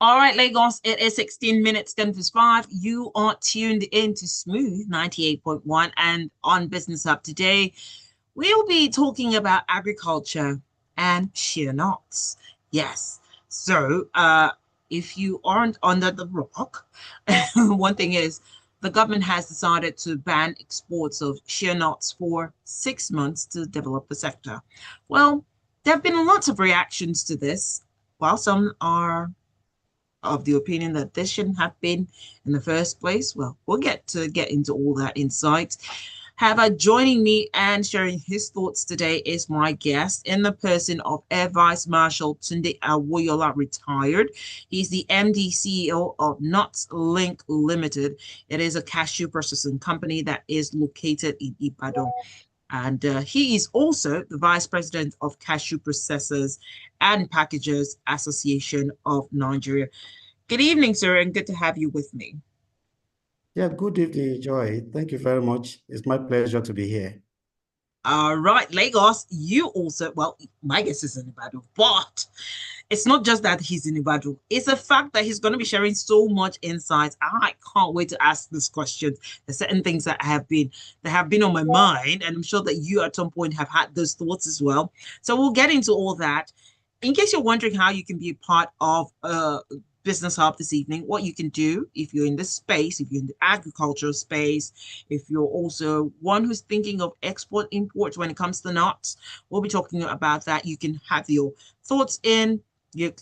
All right, Lagos, it is 16 minutes, 10 to 5. You are tuned in to Smooth 98.1 and on Business Hub today. We'll be talking about agriculture and shea nuts. Yes. So, if you aren't under the rock, one thing is the government has decided to ban exports of shea nuts for 6 months to develop the sector. Well, there have been lots of reactions to this. While some are of the opinion that this shouldn't have been in the first place. Well, we'll get into all that insight. However, joining me and sharing his thoughts today is my guest in the person of Air Vice Marshal Tunde Awoyoola, retired. He's the MD CEO of Nutslink Ltd. It is a cashew processing company that is located in Ibadan. And he is also the Vice President of Cashew Processors and Packagers Association of Nigeria. Good evening, sir, and good to have you with me. Yeah, good evening, Joy. Thank you very much. It's my pleasure to be here. All right, Lagos, you also, well, my guess is in Ibadan, but it's not just that he's in Ibadan. It's a fact that he's going to be sharing so much insight. I can't wait to ask this question. There's certain things that have been on my mind, and I'm sure that you at some point have had those thoughts as well. So we'll get into all that. In case you're wondering how you can be a part of Business Hub this evening, what you can do if you're in this space, if you're in the agricultural space, if you're also one who's thinking of export imports when it comes to nuts, we'll be talking about that. You can have your thoughts in,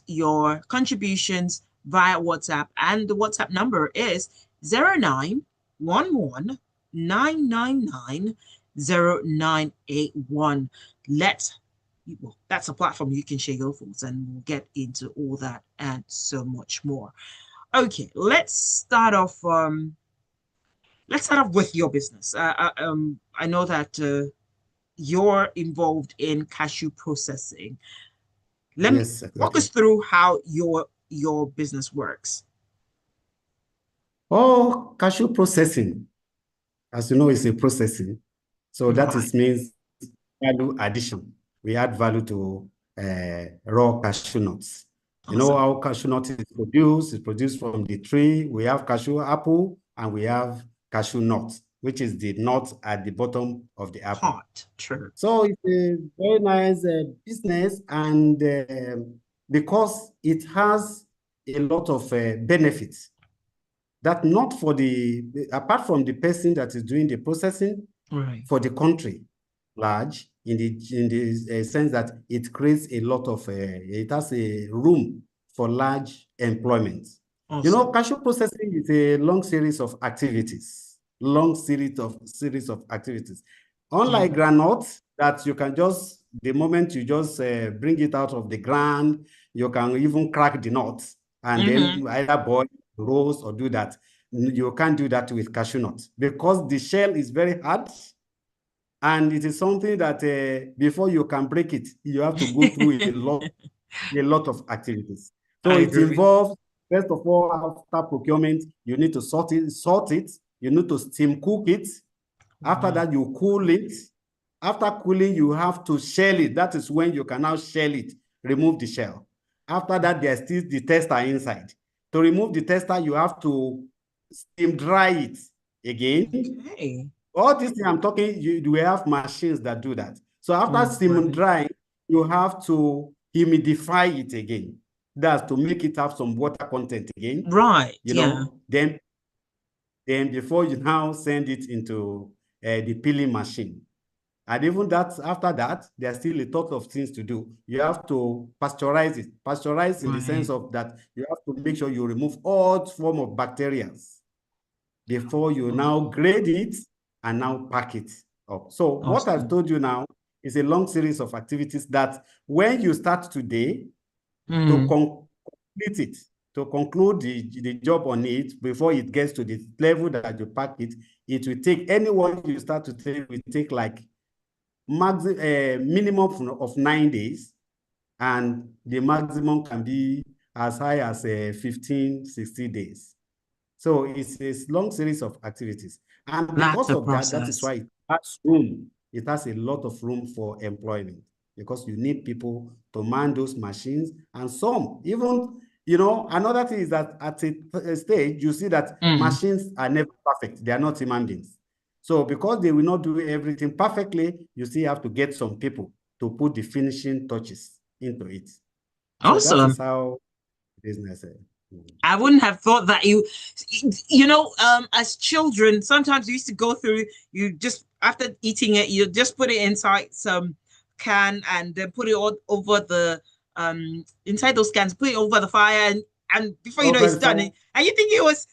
your contributions via WhatsApp, and the WhatsApp number is 0911-999-0981. Well, that's a platform you can share your thoughts, and we'll get into all that and so much more. Okay, let's start off. Let's start off with your business. I know that you're involved in cashew processing. Let me Yes, walk us exactly. through how your business works. Oh, cashew processing, as you know, is a processing. So that Right. is means value addition. We add value to raw cashew nuts. You know Awesome. how cashew nut is produced? It's produced from the tree. We have cashew apple and we have cashew nut, which is the nut at the bottom of the apple. Hot. True. So it's a very nice business, and because it has a lot of benefits that not for apart from the person that is doing the processing, Right. for the country large, in the sense that it creates a lot of it has a room for large employment. You know, Awesome. cashew processing is a long series of activities, long series of activities. Unlike Mm-hmm. granite, that you can just, the moment you just bring it out of the ground, you can even crack the nuts and Mm-hmm. then either boil, roast, or do that. You can't do that with cashew nuts because the shell is very hard, and it is something that before you can break it, you have to go through a lot of activities. So I it agree. involves, first of all, after procurement, you need to sort it, you need to steam cook it. After Wow. that, you cool it. After cooling, you have to shell it. That is when you can now shell it, remove the shell. After that, there's still the tester inside. To remove the tester, you have to steam dry it again. Okay. All this thing I'm talking, we have machines that do that. So after steam Right. drying, you have to humidify it again. That's to make it have some water content again, Right. you Yeah. know. Then before you now send it into the peeling machine. And even that, after that, there's still a lot of things to do. You have to pasteurize it. Pasteurize in the sense Right. of that you have to make sure you remove all form of bacteria before you now Wow. grade it and now pack it up. So what I've Awesome. told you now is a long series of activities that when you start today, to Mm. complete it, to conclude the job on it before it gets to the level that you pack it, it will take, anyone you start to take will take like minimum of 9 days, and the maximum can be as high as 15, 60 days. So it's a long series of activities. And That's because a of that, that is process. why it has room. It has a lot of room for employment because you need people to man those machines. And some, even you know, another thing is that at a stage, you see that machines are never perfect. They are not human beings. So because they will not do everything perfectly, you still have to get some people to put the finishing touches into it. So that Awesome. is how business. I wouldn't have thought that as children, sometimes you used to go through, you just, after eating it, you just put it inside some can and then put it all over the, inside those cans, put it over the fire, and before you know Over it's the done. fire, And you think it was,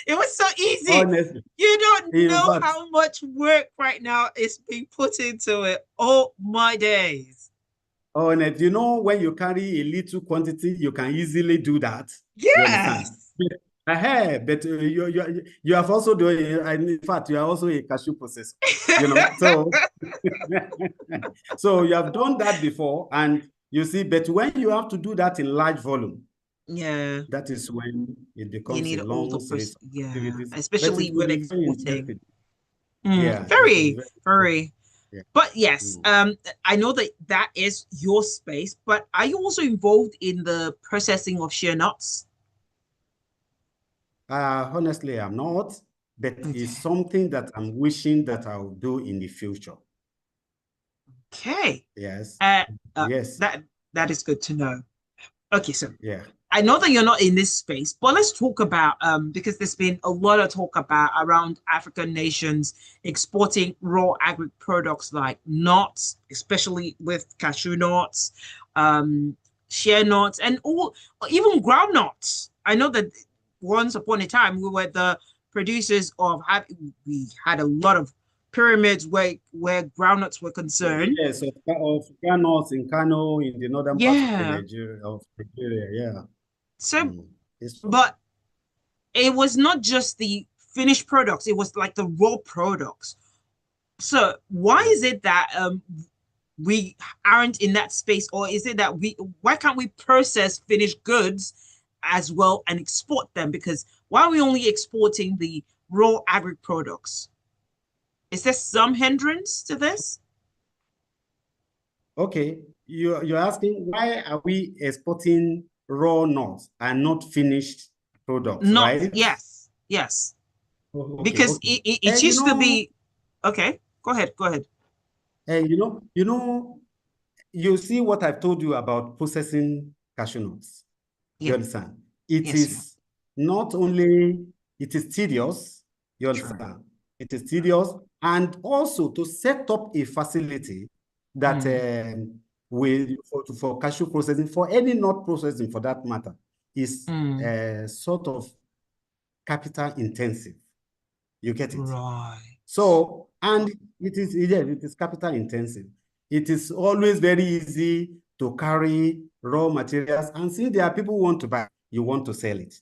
it was so easy. honestly, You don't in know fact, how much work right now is being put into it. Oh my days. honest, you know, when you carry a little quantity, you can easily do that. You understand? Yes. But you have also doing, and in fact, you are also a cashew processor, you know. So so you have done that before, and you see, but when you have to do that in large volume, Yeah. that is when it You becomes a need all long the series person, of yeah, activities. But especially it will with be very exporting. interesting. Yeah, it will be Very, very interesting. very. Yeah. But yes, I know that that is your space, but are you also involved in the processing of shea nuts? Honestly, I'm not, but it's Okay. something that I'm wishing that I'll do in the future. Okay. Yes. Uh, uh, Yes. that that is good to know. Okay, so Yeah. I know that you're not in this space, but let's talk about because there's been a lot of talk about around African nations exporting raw agri products like nuts, especially with cashew nuts, shea nuts, and all even groundnuts. I know that once upon a time we were the producers of we had a lot of pyramids where groundnuts were concerned. Yes, of granules in Kano, in the northern part of Yeah. Nigeria. Yeah. So, Mm. It's true. but it was not just the finished products, it was like the raw products. So why Yeah. is it that we aren't in that space, or is it that we why can't we process finished goods as well and export them? Because why are we only exporting the raw agri products? Is there some hindrance to this? Okay. You're asking why are we exporting raw nuts and not finished products, Not, right? yes, yes. Oh, okay, Because okay. it You used to know, be okay. Go ahead, go ahead. you see what I've told you about processing cashew nuts. You Yeah, understand? It yes, yeah. is not only, it is tedious, you True. understand? It is tedious, and also to set up a facility that Mm, for cashew processing, for any nut processing for that matter, is mm. sort of capital intensive. You get it? Right. So, and it is capital intensive. It is always very easy to carry raw materials. And since there are people who want to buy, you want to sell it.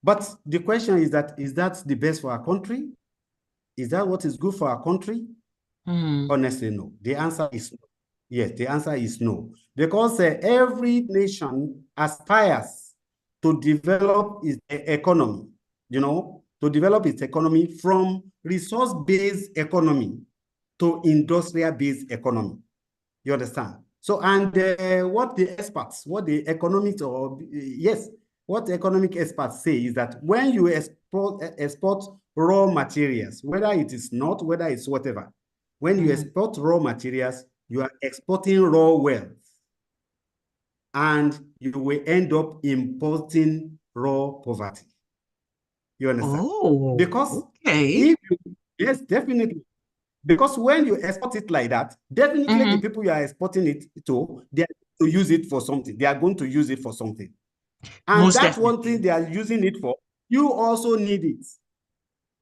But the question is that the best for our country? Is that what is good for our country? Mm, Honestly, no. The answer is no. Yes, the answer is no. Because every nation aspires to develop its economy, to develop its economy from resource-based economy to industrial-based economy. You understand? So, and what the economics, or yes, what the economic experts say is that when you export raw materials, whether it is not, whether it's whatever, when you mm. export raw materials, you are exporting raw wealth, and you will end up importing raw poverty. You understand? Oh, Because okay. if you, yes, definitely. Because when you export it like that, definitely the Hmm. people you are exporting it to, they are going to use it for something. They are going to use it for something. And Most that one thing definitely. they are using it for, you also need it.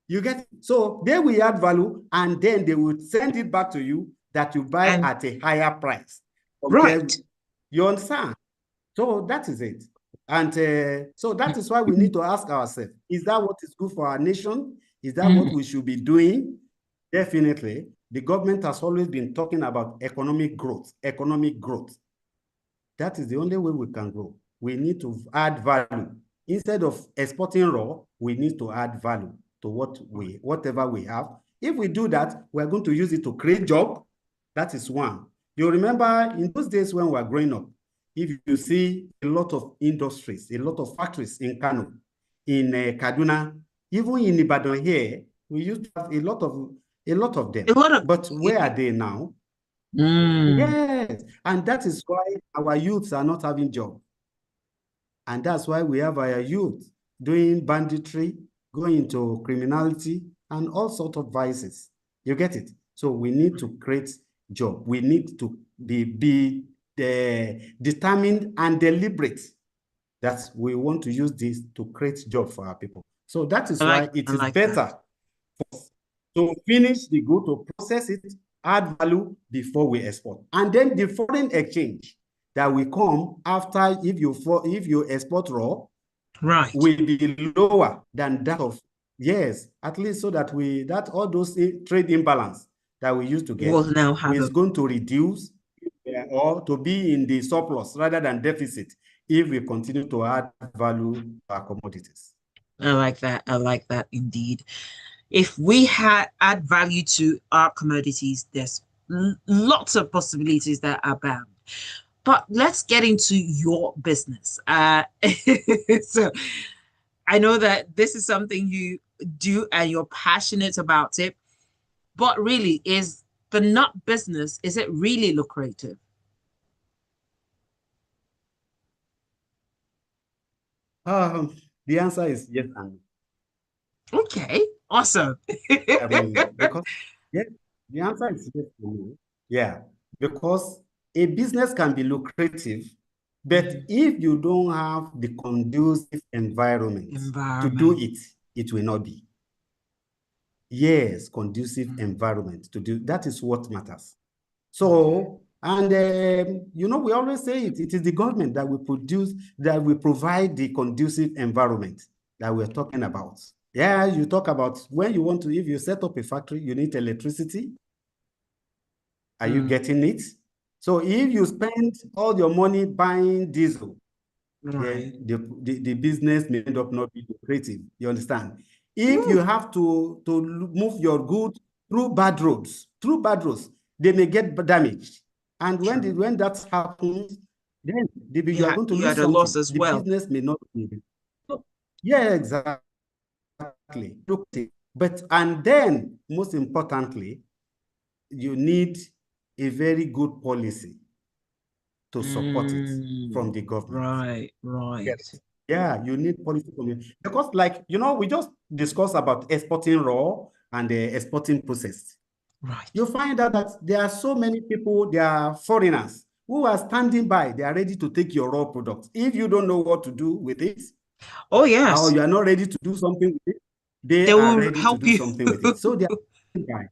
You get it? So they will add value, and then they will send it back to you that you buy And at a higher price. Compared, right. you understand? So that is it. And so that is why we need to ask ourselves, is that what is good for our nation? Is that what Mhm. we should be doing? Definitely. The government has always been talking about economic growth, economic growth. That is the only way we can grow. We need to add value. Instead of exporting raw, we need to add value to whatever we have. If we do that, we're going to use it to create job. That is one. You remember in those days when we were growing up, if you see a lot of industries, a lot of factories in Kano, in Kaduna, even in Ibadan here, we used to have a lot of A them. lot of But where are they now? mm, Yes, and that is why our youths are not having jobs. And that's why we have our youth doing banditry, going into criminality, and all sorts of vices. You get it? So we need to create job. We need to be determined and deliberate that we want to use this to create job for our people. So that is why it I is like that. better to finish the good, to process it, add value before we export. And then the foreign exchange that will come after, if you export raw, Right. will be lower than that of, yes, at least so that all those trade imbalance that we used to get We'll now have is a going to reduce or to be in the surplus rather than deficit if we continue to add value to our commodities. I like that. I like that indeed. If we had add value to our commodities, there's lots of possibilities that are bound. But let's get into your business. So I know that this is something you do and you're passionate about it, but really, is the nut business, is it really lucrative? The answer is yes and Okay, awesome. because yes, the answer is yes for me. Yeah, because a business can be lucrative, but Mhm. if you don't have the conducive environment to do Environment. it, it will not be. Yes, conducive Mm. environment to do that is what matters. Okay. So, and we always say it is the government that will provide the conducive environment that we're talking about. Yeah, you talk about when you want to, if you set up a factory, you need electricity. Are you Mm. getting it? So if you spend all your money buying diesel, Right. then the business may end up not being lucrative. You understand? If you Ooh, have to move your goods through bad roads, they may get damaged. And true. when that happens, then you are Yeah, going to you lose had a loss something. as The well. business may not be. Yeah, exactly. But and then most importantly, you need a very good policy to support it Mm, from the government. right, Get right, it? Yeah, you need policy from it. Because, like, we just discussed about exporting raw and exporting processed. right. You find out that there are so many people, they are foreigners who are standing by, they are ready to take your raw products. If you don't know what to do with it, Oh, or yes, you are not ready to do something with it, they they are will ready to help do you. something with it. So they are standing by.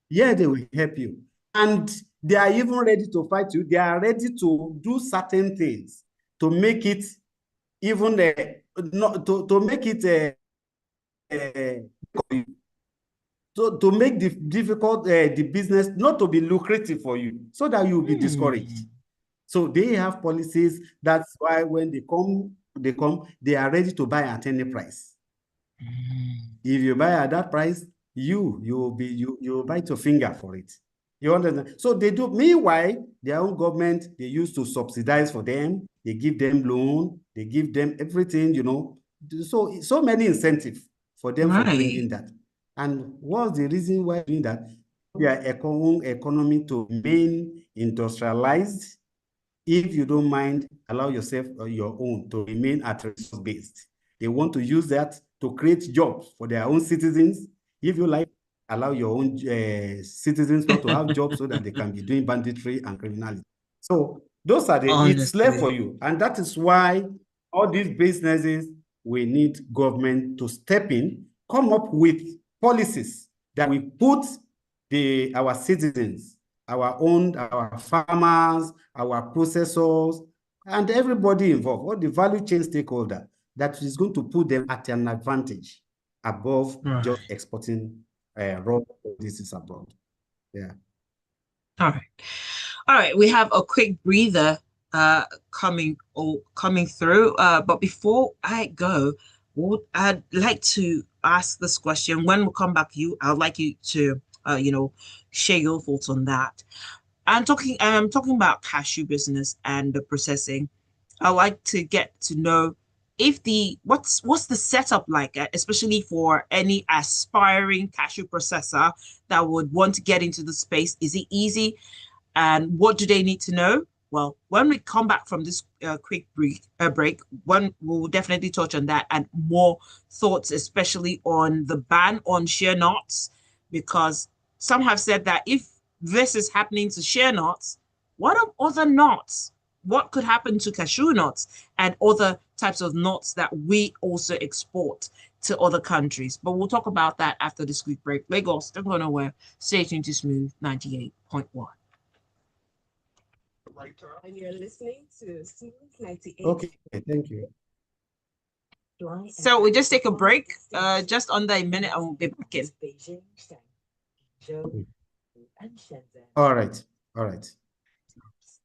Yeah, they will help you. And they are even ready to fight you. They are ready to do certain things to make it even not to make it to make the difficult the business not to be lucrative for you, so that you will be discouraged. Hmm. So they have policies. That's why when they are ready to buy at any price. Mm. If you buy at that price, you will bite your finger for it. You understand? So they do. Meanwhile, their own government, they used to subsidize for them. They give them loan. They give them everything. So many incentives for them for Right. bringing that. And what's the reason why doing that? Their own economy to remain industrialized. If you don't mind, allow yourself or your own to remain at resource based. They want to use that to create jobs for their own citizens. If you like, allow your own citizens not to have jobs so that they can be doing banditry and criminality. So it's left for Honestly, you. And that is why all these businesses, we need government to step in, come up with policies that we put our citizens, our farmers, our processors, and everybody involved, all the value chain stakeholder, that is going to put them at an advantage above just right. exporting raw commodities abroad. Yeah. All right. All right. We have a quick breather coming through. But before I go, I'd like to ask this question. When we come back, I'd like you to share your thoughts on that. I'm talking about cashew business and the processing. I like to get to know if the what's the setup like, especially for any aspiring cashew processor that would want to get into the space. Is it easy? And what do they need to know? Well, when we come back from this quick break, one we'll definitely touch on that and more thoughts, especially on the ban on shea nuts, because some have said that if this is happening to shea nuts, what of other nuts? What could happen to cashew nuts and other types of nuts that we also export to other countries? But we'll talk about that after this quick break. Lagos, don't go nowhere. Stay tuned to Smooth 98.1. And you're listening to Smooth 98. Okay, thank you. So we just take a break, just under a minute, and we'll be back in. All right, all right.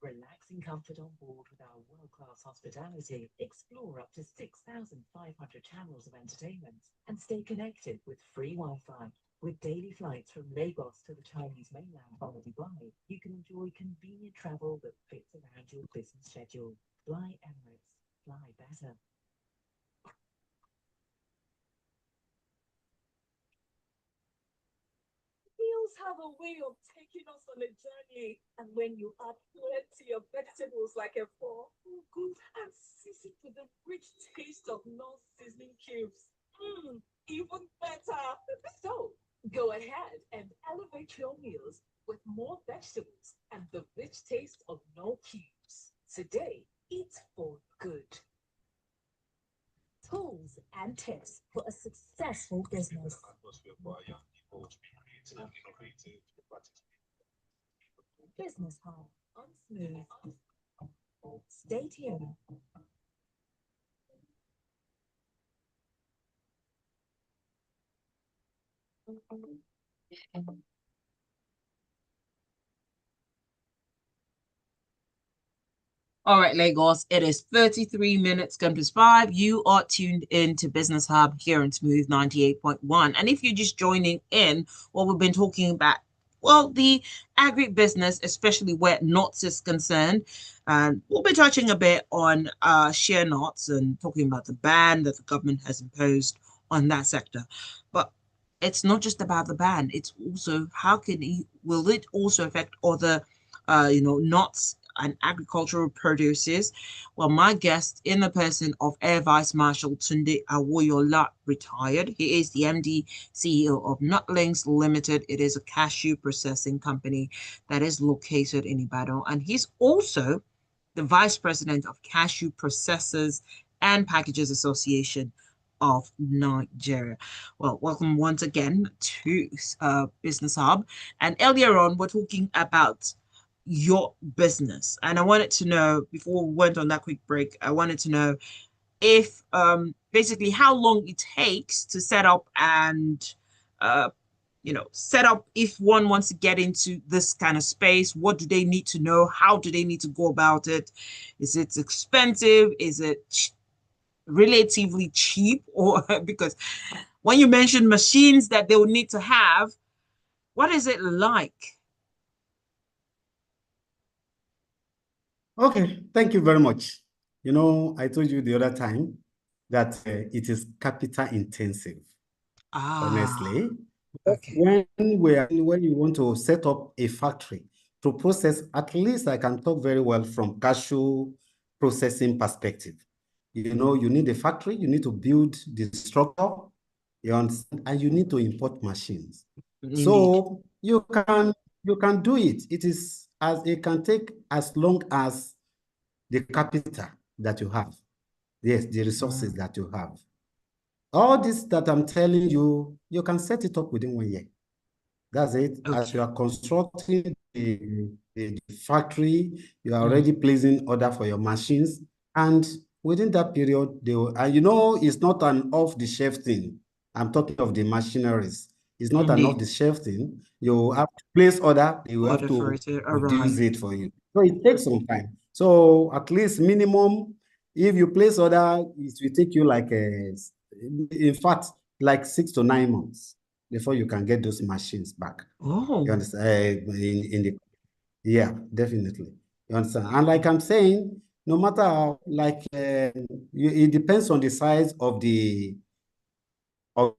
Relax in comfort on board with our world-class hospitality. Explore up to 6,500 channels of entertainment and stay connected with free Wi-Fi. With daily flights from Lagos to the Chinese mainland via Dubai, you can enjoy convenient travel that fits around your business schedule. Fly Emirates. Fly better. Meals have a way of taking us on a journey, and when you add plenty of vegetables like a pork, and season with the rich taste of non-seasoning cubes, even better. So go ahead and elevate your meals with more vegetables and the rich taste of no cubes. Today, eat for good. Tools and tips for a successful business. Business Hub on Smooth. Stay tuned. All right, Lagos, it is 33 minutes gone past 5. You are tuned in to Business Hub here in Smooth 98.1. And if you're just joining in, what we've been talking about, well, the agribusiness, especially where nuts is concerned. And we'll be touching a bit on shea nuts and talking about the ban that the government has imposed on that sector. But it's not just about the ban. It's also will it also affect other, nuts and agricultural produces? Well, my guest in the person of Air Vice Marshal Tunde Awoyoola, retired. He is the MD CEO of Nutslink Ltd. It is a cashew processing company that is located in Ibadan. And he's also the Vice President of Cashew Processors and Packagers Association of Nigeria. Well, welcome once again to Business Hub. And earlier on, we're talking about your business. And I wanted to know, before we went on that quick break, I wanted to know if basically how long it takes to set up and set up if one wants to get into this kind of space. What do they need to know? How do they need to go about it? Is it expensive? Is it relatively cheap? Or because when you mention machines that they will need to have, what is it like? Okay, thank you very much. You know, I told you the other time that it is capital intensive, honestly. Okay. When you want to set up a factory to process, at least I can talk very well from cashew processing perspective. You know, you need a factory, you need to build the structure, you understand, and you need to import machines. Indeed. So you can do it. It can take as long as the capital that you have. Yes, the resources that you have. All this that I'm telling you, you can set it up within 1 year. That's it. Okay. As you are constructing the factory, you are already placing order for your machines. And within that period, and you know, it's not an off-the-shelf thing. I'm talking of the machineries. It's not an Indeed. off-the-shelf thing. You have to place order, you have Order for to it to produce arrive. it for you. So it takes some time. So at least minimum, if you place order, it will take you in fact, like 6 to 9 months before you can get those machines back. Oh. You understand? Yeah, definitely. You understand? And like I'm saying, no matter how, like, it depends on the size of the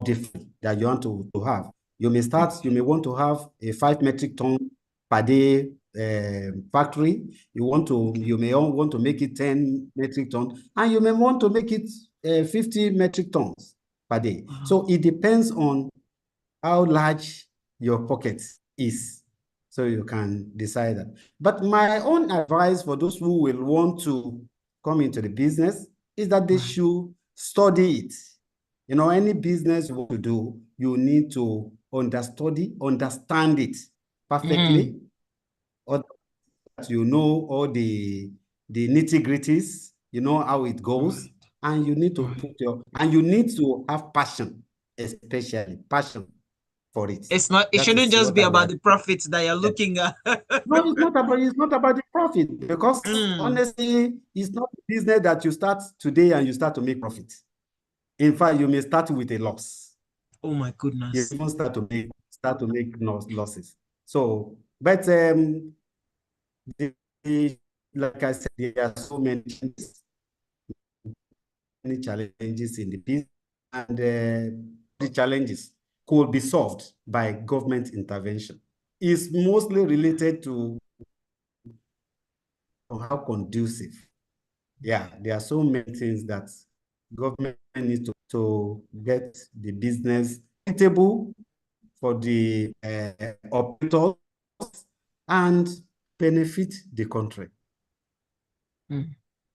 fee that you want to have. You may want to have a 5 metric ton per day factory. You may want to make it 10 metric ton, and you may want to make it 50 metric tons per day. So it depends on how large your pocket is, so you can decide that. But my own advice for those who will want to come into the business is that they should study it. You know, any business you want to do, you need to understand it perfectly, or that you know all the nitty-gritties, you know how it goes, and you need to you need to have passion, especially passion for it. It That shouldn't is just what be I would about advise. the profits that you're looking at. No, it's not about the profit, because honestly, it's not a business that you start today and you start to make profit. In fact, you may start with a loss. Oh my You goodness. even start to make losses. So, but like I said, there are so many challenges in the business, and the challenges could be solved by government intervention. It's mostly related to how conducive. Yeah, there are so many things that government needs to get the business profitable for the operators and benefit the country.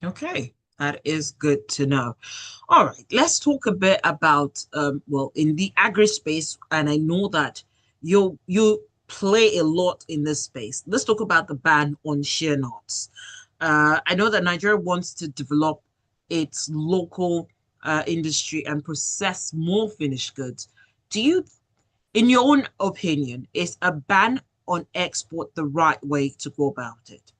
Okay, that is good to know. All right, let's talk a bit about well, in the agri space, and I know that you play a lot in this space. Let's talk about the ban on shea nuts. I know that Nigeria wants to develop its local industry and process more finished goods. Do you, in your own opinion, is a ban on export the right way to go about it?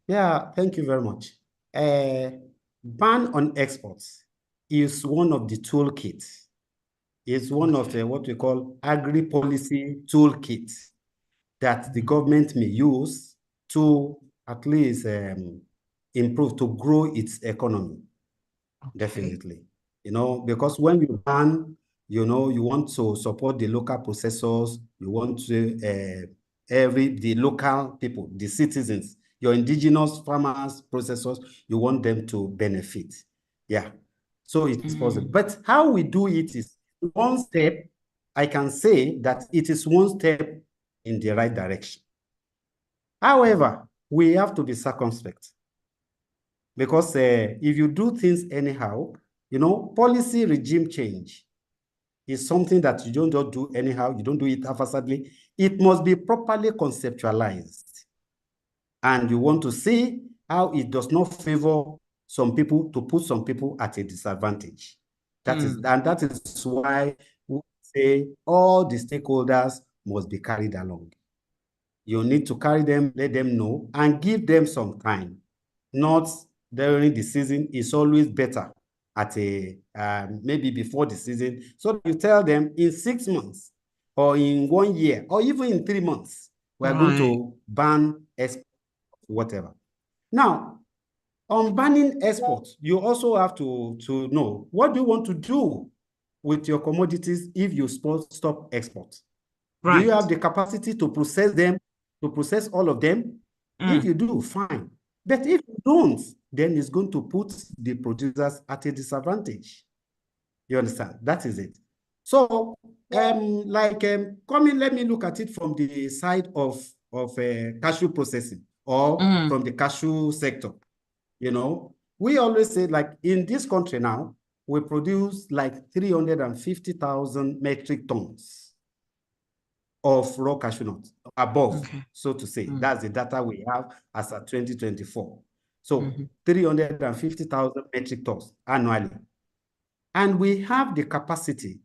Yeah, thank you very much. Ban on exports is one of the toolkits. It's one of the what we call agri-policy toolkits that the government may use to at least improve, to grow its economy. Definitely. You know, because when you ban, you know, you want to support the local processors, you want to the local people, the citizens, your indigenous farmers, processors, you want them to benefit. Yeah. So it's possible. But how we do it is one step. I can say that it is one step in the right direction. However, we have to be circumspect, because if you do things anyhow, you know, policy regime change is something that you don't just do anyhow. You don't do it haphazardly. It must be properly conceptualized. And you want to see how it does not favor some people, to put some people at a disadvantage. That is why we say all the stakeholders must be carried along. You need to carry them, let them know, and give them some time. Not during the season. It's always better at a maybe before the season. So you tell them in 6 months, or in 1 year, or even in 3 months, we are going to ban export, whatever. Now, on banning exports, you also have to know what do you want to do with your commodities if you stop export. Do you have the capacity to process them, to process all of them? If you do, fine. But if you don't, then it's going to put the producers at a disadvantage. You understand? That is it. So, let me look at it from the side of cashew processing, or from the cashew sector. You know, we always say, like, in this country now, we produce like 350,000 metric tons of raw cashew nuts, above, so to say. That's the data we have as of 2024. So 350,000 metric tons annually. And we have the capacity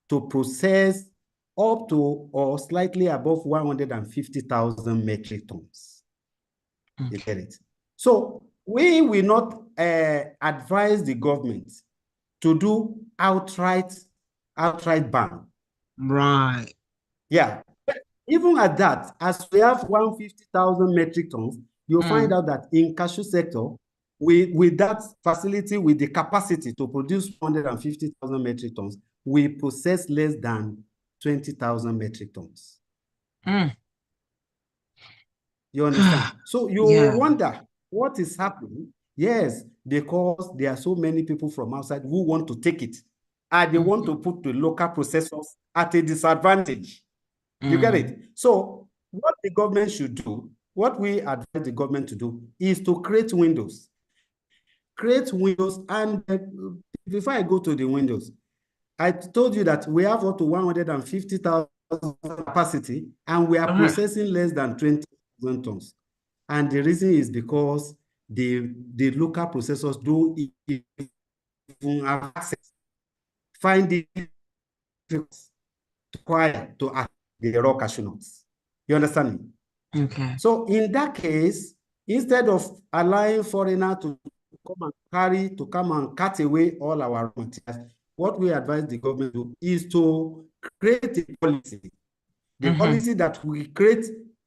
to process up to or slightly above 150,000 metric tons. You get it? So we will not advise the government to do outright ban. Right. Yeah. Even at that, as we have 150,000 metric tons, you'll find out that in cashew sector, with that facility, with the capacity to produce 150,000 metric tons, we process less than 20,000 metric tons. You understand? So you wonder what is happening. Yes, because there are so many people from outside who want to take it, and they want to put the local processors at a disadvantage. You get it? So what the government should do, what we advise the government to do, is to create windows. Create windows, and before I go to the windows, I told you that we have up to 150,000 capacity, and we are processing less than 20,000 tons. And the reason is because the local processors don't even have access, find it required to act the raw cashew nuts. You understand me? Okay. So in that case, instead of allowing foreigner to come and cut away all our raw materials, what we advise the government to do is to create a policy. The policy that we create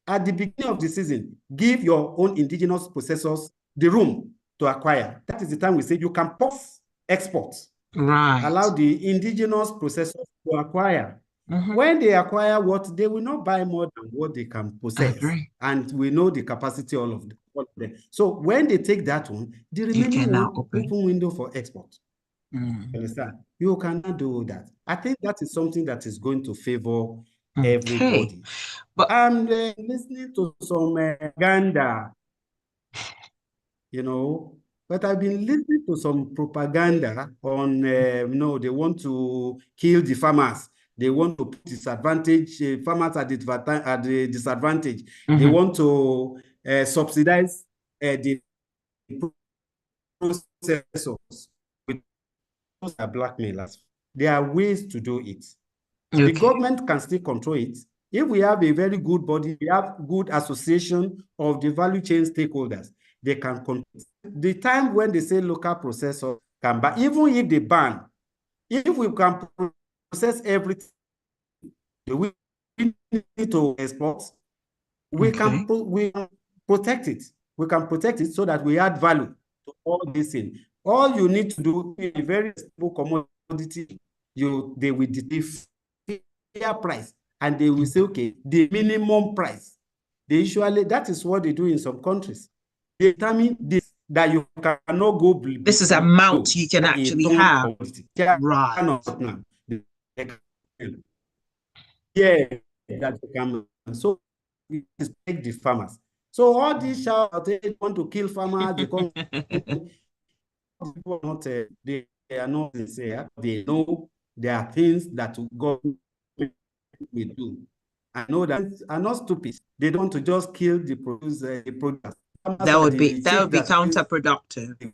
at the beginning of the season, give your own indigenous processors the room to acquire. That is the time we say you can pause exports. Right. Allow the indigenous processors to acquire. When they acquire what, they will not buy more than what they can possess. And we know the capacity all of them. So when they take that one, the remaining one, open window for export. Understand? You cannot do that. I think that is something that is going to favor everybody. But I'm listening to some propaganda, you know, but I've been listening to some propaganda on, they want to kill the farmers. They want to disadvantage farmers at the disadvantage. They want to subsidize the processors. Those are blackmailers. There are ways to do it. The government can still control it. If we have a very good body, we have good association of the value chain stakeholders, they can control it. The time when they say local processor can ban, even if they ban, if we can process everything, we need to export, we can protect it. We can protect it so that we add value to all this thing. All you need to do is a very stable commodity. They will determine fair price, and they will say, okay, the minimum price. They usually, that is what they do in some countries. They determine this, that you cannot go. This is amount you can actually have. Right. Yeah, that you can. So it is take the farmers. So all these shout, they want to kill farmers. They come. People not, they are not sincere. They know there are things that government will do. I know that are not stupid. They don't want to just kill the producer. That would be counterproductive.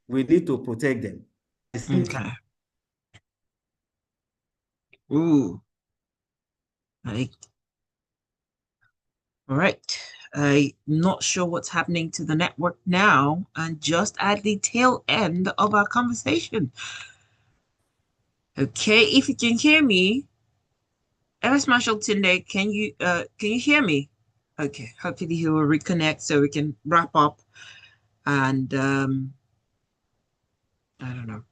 We need to protect them. Okay. Ooh. All right. I'm not sure what's happening to the network now, and just at the tail end of our conversation. Okay, if you can hear me, Marshal Tunde, can you hear me? Okay, hopefully he will reconnect so we can wrap up. And I don't know.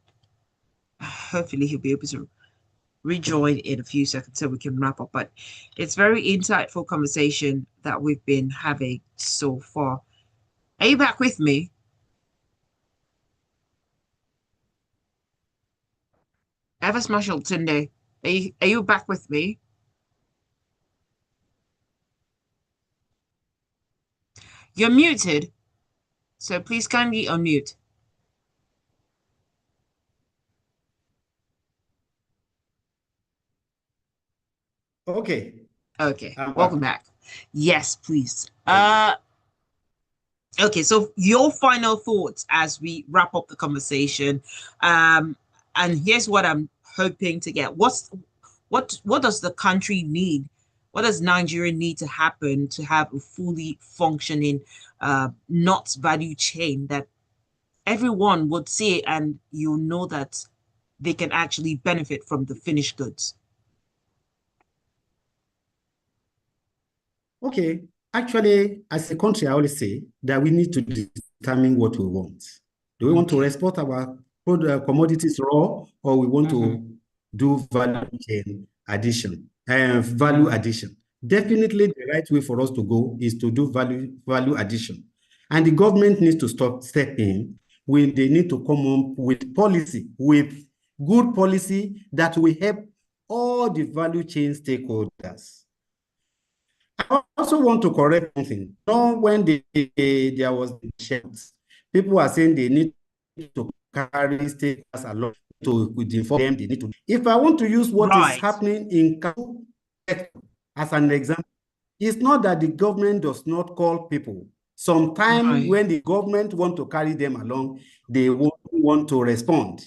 Hopefully he'll be able to rejoin in a few seconds so we can wrap up. But it's very insightful conversation that we've been having so far. Are you back with me? Marshal Tunde, are you back with me? You're muted, so please kindly unmute. Okay. Welcome back. Yes, please. Okay, so your final thoughts as we wrap up the conversation. And here's what I'm hoping to get. What does the country need? What does Nigeria need to happen to have a fully functioning nuts value chain that everyone would see and you know that they can actually benefit from the finished goods? Okay, actually, as a country, I always say that we need to determine what we want. Do we want to export our commodities raw, or we want to do value chain addition, value addition? Definitely, the right way for us to go is to do value addition, and the government needs to step in when they need to come up with policy, with good policy that will help all the value chain stakeholders. I also want to correct something. When there was the shells, people are saying they need to carry stakeholders along to inform them. They need to. If I want to use what is happening in Kano as an example, it's not that the government does not call people. Sometimes when the government want to carry them along, they won't want to respond.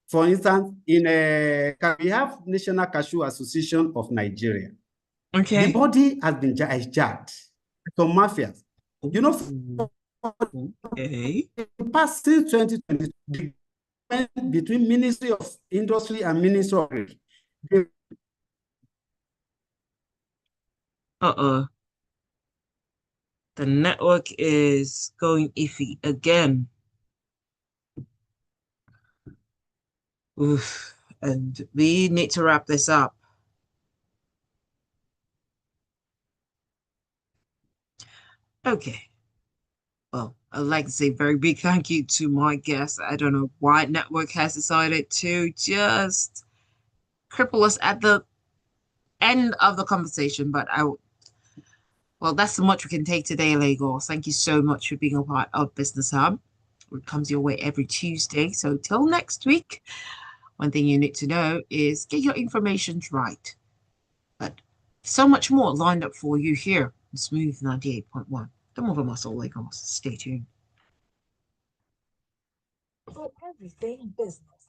For instance, we have National Cashew Association of Nigeria. Okay. The body has been hijacked. Some mafias. You know, past 2020, between Ministry of Industry and Ministry of Agriculture. The network is going iffy again. Oof. And we need to wrap this up. Okay. Well, I'd like to say a very big thank you to my guests. I don't know why network has decided to just cripple us at the end of the conversation, but well, that's so much we can take today, Lagos. Thank you so much for being a part of Business Hub. It comes your way every Tuesday. So till next week, one thing you need to know is get your information right. But so much more lined up for you here on Smooth 98.1. Don't move a muscle, Lagos. Stay tuned. For everything business.